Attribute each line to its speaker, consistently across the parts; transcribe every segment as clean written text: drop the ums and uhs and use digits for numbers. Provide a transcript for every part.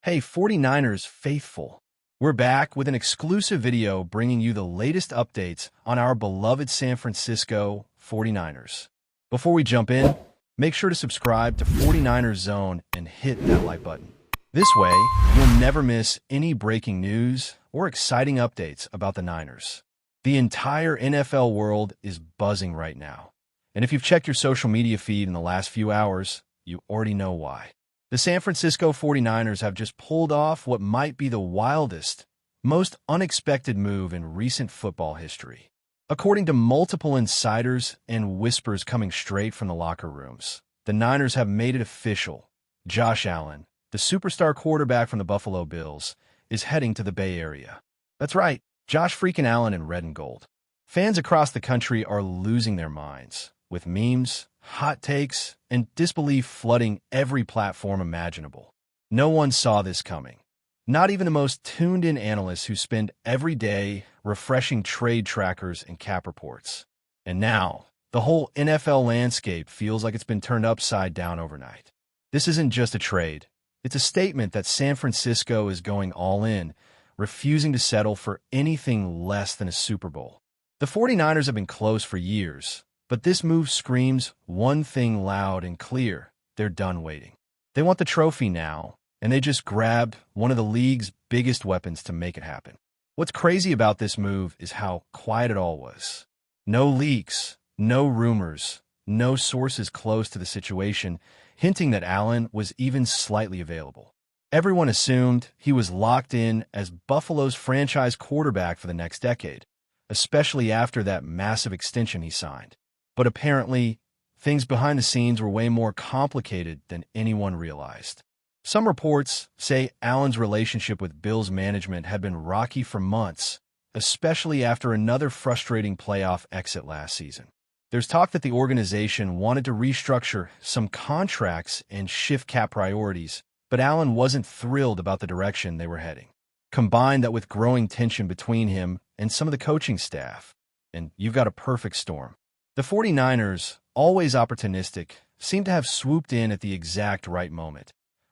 Speaker 1: Hey, 49ers faithful. We're back with an exclusive video bringing you the latest updates on our beloved San Francisco 49ers. Before we jump in, make sure to subscribe to 49ers Zone and hit that like button. This way, you'll never miss any breaking news or exciting updates about the Niners. The entire NFL world is buzzing right now. And if you've checked your social media feed in the last few hours, you already know why. The San Francisco 49ers have just pulled off what might be the wildest, most unexpected move in recent football history. According to multiple insiders and whispers coming straight from the locker rooms, the Niners have made it official. Josh Allen, the superstar quarterback from the Buffalo Bills, is heading to the Bay Area. That's right, Josh freaking Allen in red and gold. Fans across the country are losing their minds, with memes, hot takes, and disbelief flooding every platform imaginable. No one saw this coming. Not even the most tuned-in analysts who spend every day refreshing trade trackers and cap reports. And now, the whole NFL landscape feels like it's been turned upside down overnight. This isn't just a trade. It's a statement that San Francisco is going all in, refusing to settle for anything less than a Super Bowl. The 49ers have been close for years, but this move screams one thing loud and clear: they're done waiting. They want the trophy now, and they just grabbed one of the league's biggest weapons to make it happen. What's crazy about this move is how quiet it all was. No leaks, no rumors, no sources close to the situation hinting that Allen was even slightly available. Everyone assumed he was locked in as Buffalo's franchise quarterback for the next decade, especially after that massive extension he signed. But apparently, things behind the scenes were way more complicated than anyone realized. Some reports say Allen's relationship with Bills management had been rocky for months, especially after another frustrating playoff exit last season. There's talk that the organization wanted to restructure some contracts and shift cap priorities, but Allen wasn't thrilled about the direction they were heading. Combine that with growing tension between him and some of the coaching staff, and you've got a perfect storm. The 49ers, always opportunistic, seem to have swooped in at the exact right moment,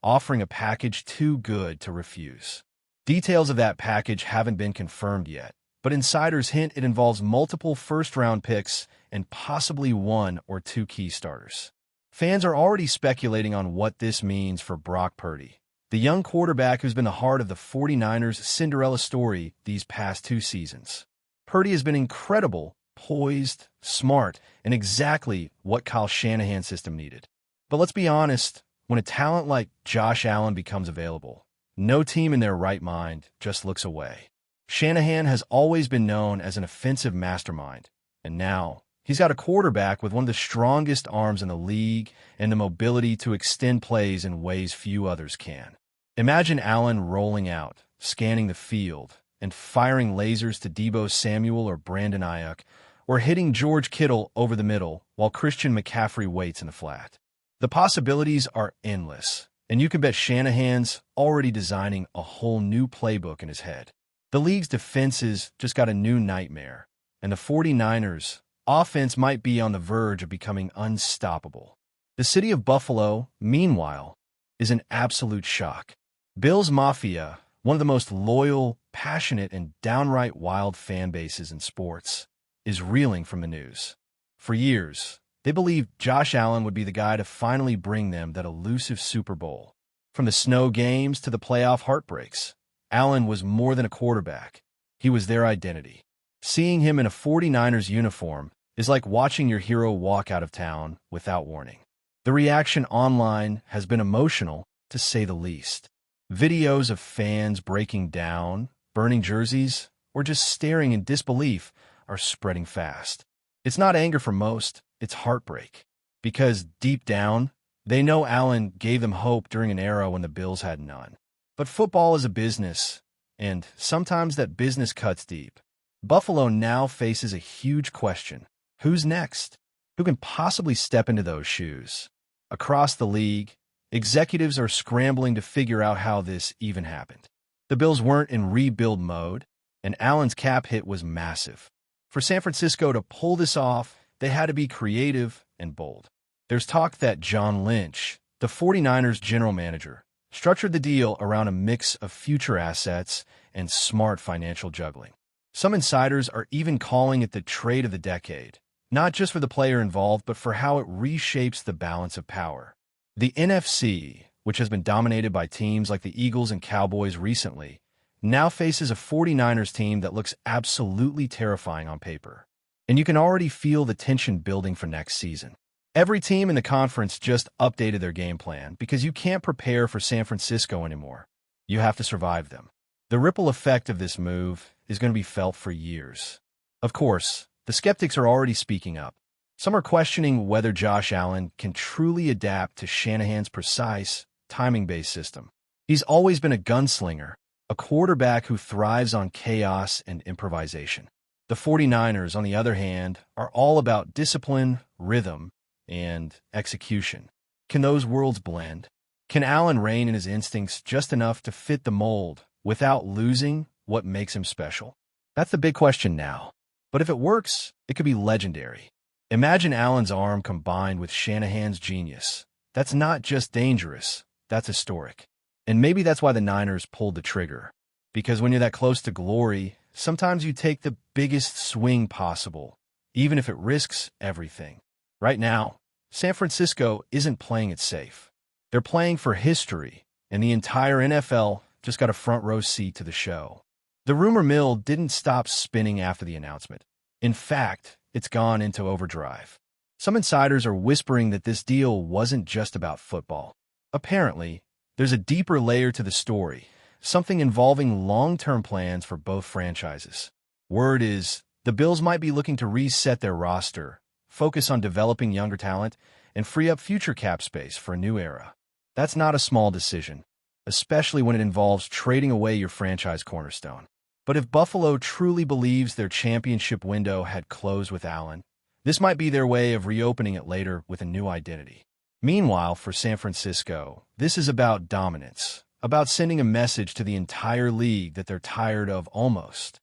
Speaker 1: offering a package too good to refuse. Details of that package haven't been confirmed yet, but insiders hint it involves multiple first-round picks and possibly one or two key starters. Fans are already speculating on what this means for Brock Purdy, the young quarterback who's been the heart of the 49ers' Cinderella story these past two seasons. Purdy has been incredible, poised, smart, and exactly what Kyle Shanahan's system needed. But let's be honest, when a talent like Josh Allen becomes available, no team in their right mind just looks away. Shanahan has always been known as an offensive mastermind, and now he's got a quarterback with one of the strongest arms in the league and the mobility to extend plays in ways few others can. Imagine Allen rolling out, scanning the field, and firing lasers to Deebo Samuel or Brandon Ayuk, or hitting George Kittle over the middle while Christian McCaffrey waits in the flat. The possibilities are endless, and you can bet Shanahan's already designing a whole new playbook in his head. The league's defenses just got a new nightmare, and the 49ers' offense might be on the verge of becoming unstoppable. The city of Buffalo, meanwhile, is an absolute shock. Bills Mafia, one of the most loyal, passionate, and downright wild fan bases in sports, is reeling from the news. For years, they believed Josh Allen would be the guy to finally bring them that elusive Super Bowl. From the snow games to the playoff heartbreaks, Allen was more than a quarterback. He was their identity. Seeing him in a 49ers uniform is like watching your hero walk out of town without warning. The reaction online has been emotional, to say the least. Videos of fans breaking down, burning jerseys, or just staring in disbelief are spreading fast. It's not anger for most, it's heartbreak. Because deep down, they know Allen gave them hope during an era when the Bills had none. But football is a business, and sometimes that business cuts deep. Buffalo now faces a huge question. Who's next? Who can possibly step into those shoes? Across the league, executives are scrambling to figure out how this even happened. The Bills weren't in rebuild mode, and Allen's cap hit was massive. For San Francisco to pull this off, they had to be creative and bold. There's talk that John Lynch, the 49ers general manager, structured the deal around a mix of future assets and smart financial juggling. Some insiders are even calling it the trade of the decade, not just for the player involved, but for how it reshapes the balance of power. The NFC, which has been dominated by teams like the Eagles and Cowboys recently, now faces a 49ers team that looks absolutely terrifying on paper. And you can already feel the tension building for next season. Every team in the conference just updated their game plan because you can't prepare for San Francisco anymore. You have to survive them. The ripple effect of this move is going to be felt for years. Of course, the skeptics are already speaking up. Some are questioning whether Josh Allen can truly adapt to Shanahan's precise, timing-based system. He's always been a gunslinger, a quarterback who thrives on chaos and improvisation. The 49ers, on the other hand, are all about discipline, rhythm, and execution. Can those worlds blend? Can Allen rein in his instincts just enough to fit the mold without losing what makes him special? That's the big question now. But if it works, it could be legendary. Imagine Allen's arm combined with Shanahan's genius. That's not just dangerous, that's historic. And maybe that's why the Niners pulled the trigger. Because when you're that close to glory, sometimes you take the biggest swing possible, even if it risks everything. Right now, San Francisco isn't playing it safe. They're playing for history, and the entire NFL just got a front-row seat to the show. The rumor mill didn't stop spinning after the announcement. In fact, it's gone into overdrive. Some insiders are whispering that this deal wasn't just about football. Apparently, there's a deeper layer to the story, something involving long-term plans for both franchises. Word is, the Bills might be looking to reset their roster, focus on developing younger talent, and free up future cap space for a new era. That's not a small decision, especially when it involves trading away your franchise cornerstone. But if Buffalo truly believes their championship window had closed with Allen, this might be their way of reopening it later with a new identity. Meanwhile, for San Francisco, this is about dominance, about sending a message to the entire league that they're tired of almost.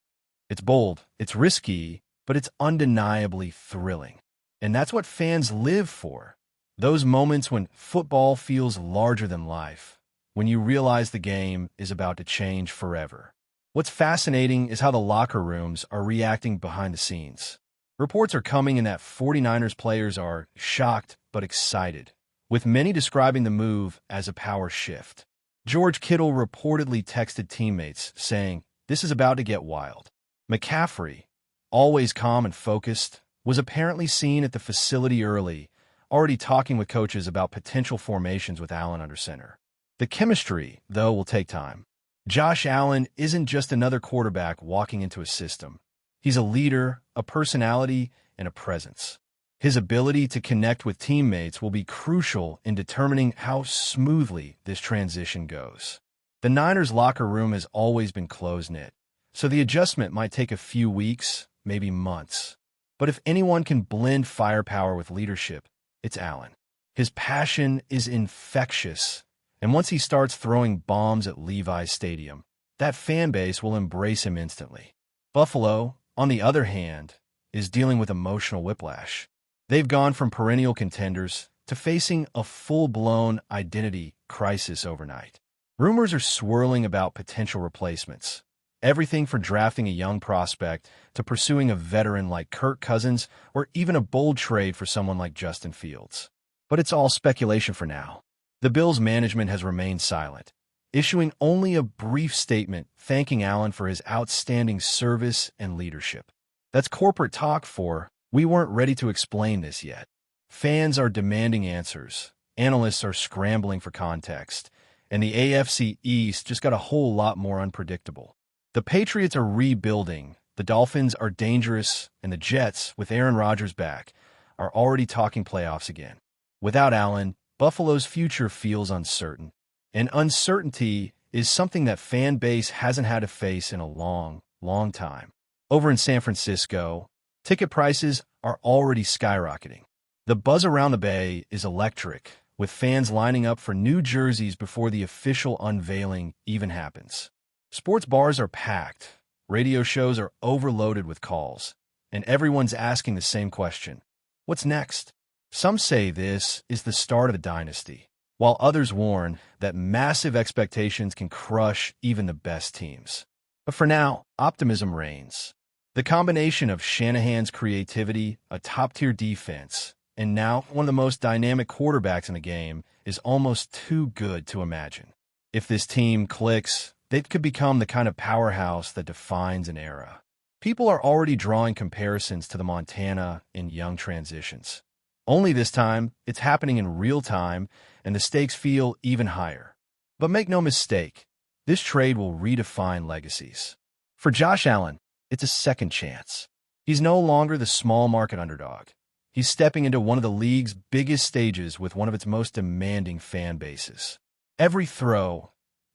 Speaker 1: It's bold, it's risky, but it's undeniably thrilling. And that's what fans live for. Those moments when football feels larger than life, when you realize the game is about to change forever. What's fascinating is how the locker rooms are reacting behind the scenes. Reports are coming in that 49ers players are shocked but excited, with many describing the move as a power shift. George Kittle reportedly texted teammates saying, "This is about to get wild." McCaffrey, always calm and focused, was apparently seen at the facility early, already talking with coaches about potential formations with Allen under center. The chemistry, though, will take time. Josh Allen isn't just another quarterback walking into a system. He's a leader, a personality, and a presence. His ability to connect with teammates will be crucial in determining how smoothly this transition goes. The Niners' locker room has always been close-knit, so the adjustment might take a few weeks, maybe months. But if anyone can blend firepower with leadership, it's Allen. His passion is infectious, and once he starts throwing bombs at Levi's Stadium, that fan base will embrace him instantly. Buffalo, on the other hand, is dealing with emotional whiplash. They've gone from perennial contenders to facing a full-blown identity crisis overnight. Rumors are swirling about potential replacements. Everything from drafting a young prospect to pursuing a veteran like Kirk Cousins or even a bold trade for someone like Justin Fields. But it's all speculation for now. The Bills' management has remained silent, issuing only a brief statement thanking Allen for his outstanding service and leadership. That's corporate talk for, "We weren't ready to explain this yet." Fans are demanding answers, analysts are scrambling for context, and the AFC East just got a whole lot more unpredictable. The Patriots are rebuilding, the Dolphins are dangerous, and the Jets, with Aaron Rodgers back, are already talking playoffs again. Without Allen, Buffalo's future feels uncertain. And uncertainty is something that fan base hasn't had to face in a long, long time. Over in San Francisco, ticket prices are already skyrocketing. The buzz around the Bay is electric, with fans lining up for new jerseys before the official unveiling even happens. Sports bars are packed, radio shows are overloaded with calls, and everyone's asking the same question: what's next? Some say this is the start of a dynasty. while others warn that massive expectations can crush even the best teams. But for now, optimism reigns. The combination of Shanahan's creativity, a top-tier defense, and now one of the most dynamic quarterbacks in the game is almost too good to imagine. If this team clicks, they could become the kind of powerhouse that defines an era. People are already drawing comparisons to the Montana in young transitions. Only this time, it's happening in real time, and the stakes feel even higher. But make no mistake, this trade will redefine legacies. For Josh Allen, it's a second chance. He's no longer the small market underdog. He's stepping into one of the league's biggest stages with one of its most demanding fan bases. Every throw,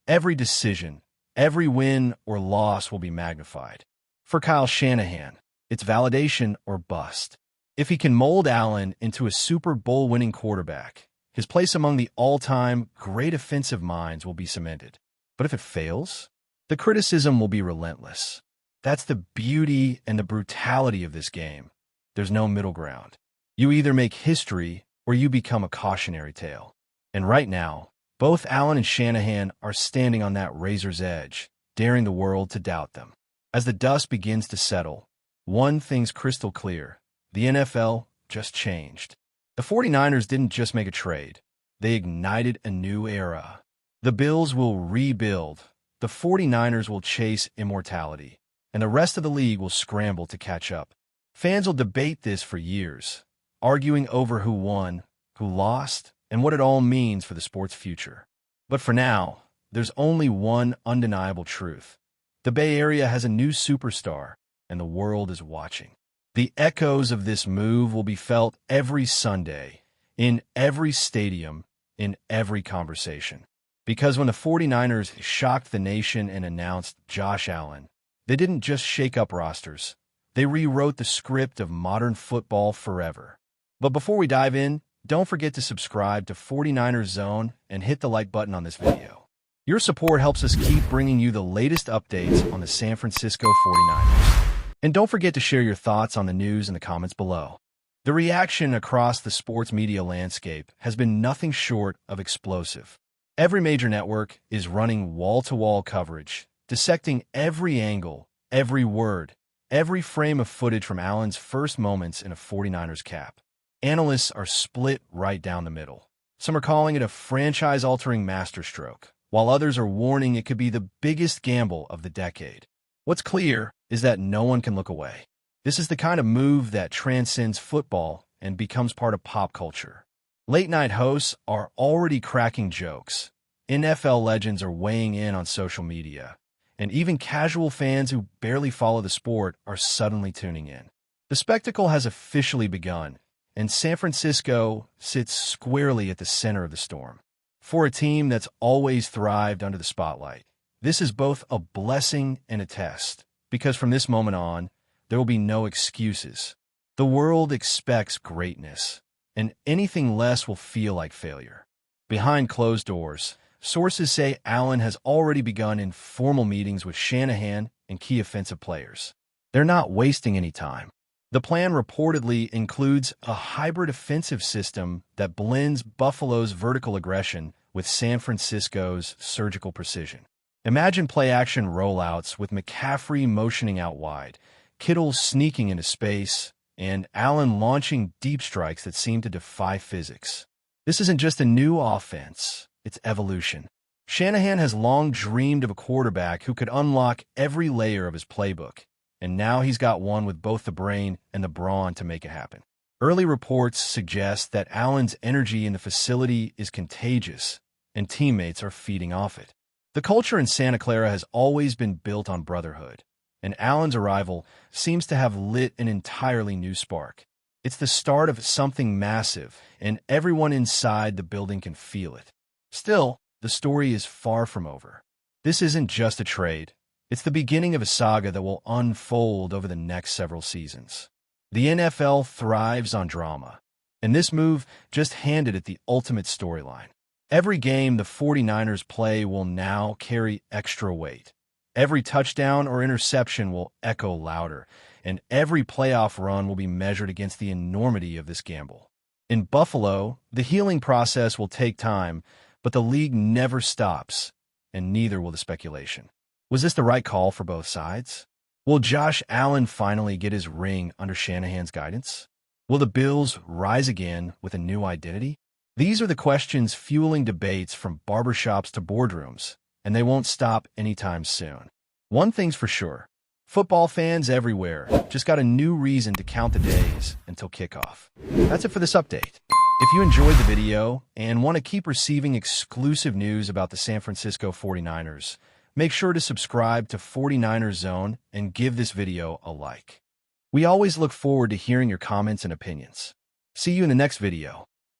Speaker 1: every decision, every win or loss will be magnified. For Kyle Shanahan, it's validation or bust. If he can mold Allen into a Super Bowl-winning quarterback, his place among the all-time great offensive minds will be cemented. But if it fails, the criticism will be relentless. That's the beauty and the brutality of this game. There's no middle ground. You either make history or you become a cautionary tale. And right now, both Allen and Shanahan are standing on that razor's edge, daring the world to doubt them. As the dust begins to settle, one thing's crystal clear. The NFL just changed. The 49ers didn't just make a trade. They ignited a new era. The Bills will rebuild. The 49ers will chase immortality. And the rest of the league will scramble to catch up. Fans will debate this for years, arguing over who won, who lost, and what it all means for the sport's future. But for now, there's only one undeniable truth. The Bay Area has a new superstar, and the world is watching. The echoes of this move will be felt every Sunday, in every stadium, in every conversation. Because when the 49ers shocked the nation and announced Josh Allen, they didn't just shake up rosters. They rewrote the script of modern football forever. But before we dive in, don't forget to subscribe to 49ers Zone and hit the like button on this video. Your support helps us keep bringing you the latest updates on the San Francisco 49ers. And don't forget to share your thoughts on the news in the comments below. The reaction across the sports media landscape has been nothing short of explosive. Every major network is running wall-to-wall coverage, dissecting every angle, every word, every frame of footage from Allen's first moments in a 49ers cap. Analysts are split right down the middle. Some are calling it a franchise-altering masterstroke, while others are warning it could be the biggest gamble of the decade. What's clear is that no one can look away. This is the kind of move that transcends football and becomes part of pop culture. Late-night hosts are already cracking jokes. NFL legends are weighing in on social media. And even casual fans who barely follow the sport are suddenly tuning in. The spectacle has officially begun, and San Francisco sits squarely at the center of the storm. For a team that's always thrived under the spotlight, this is both a blessing and a test, because from this moment on, there will be no excuses. The world expects greatness, and anything less will feel like failure. Behind closed doors, sources say Allen has already begun informal meetings with Shanahan and key offensive players. They're not wasting any time. The plan reportedly includes a hybrid offensive system that blends Buffalo's vertical aggression with San Francisco's surgical precision. Imagine play-action rollouts with McCaffrey motioning out wide, Kittle sneaking into space, and Allen launching deep strikes that seem to defy physics. This isn't just a new offense, it's evolution. Shanahan has long dreamed of a quarterback who could unlock every layer of his playbook, and now he's got one with both the brain and the brawn to make it happen. Early reports suggest that Allen's energy in the facility is contagious, and teammates are feeding off it. The culture in Santa Clara has always been built on brotherhood, and Allen's arrival seems to have lit an entirely new spark. It's the start of something massive, and everyone inside the building can feel it. Still, the story is far from over. This isn't just a trade. It's the beginning of a saga that will unfold over the next several seasons. The NFL thrives on drama, and this move just handed it the ultimate storyline. Every game the 49ers play will now carry extra weight. Every touchdown or interception will echo louder, and every playoff run will be measured against the enormity of this gamble. In Buffalo, the healing process will take time, but the league never stops, and neither will the speculation. Was this the right call for both sides? Will Josh Allen finally get his ring under Shanahan's guidance? Will the Bills rise again with a new identity? These are the questions fueling debates from barbershops to boardrooms, and they won't stop anytime soon. One thing's for sure, football fans everywhere just got a new reason to count the days until kickoff. That's it for this update. If you enjoyed the video and want to keep receiving exclusive news about the San Francisco 49ers, make sure to subscribe to 49ers Zone and give this video a like. We always look forward to hearing your comments and opinions. See you in the next video.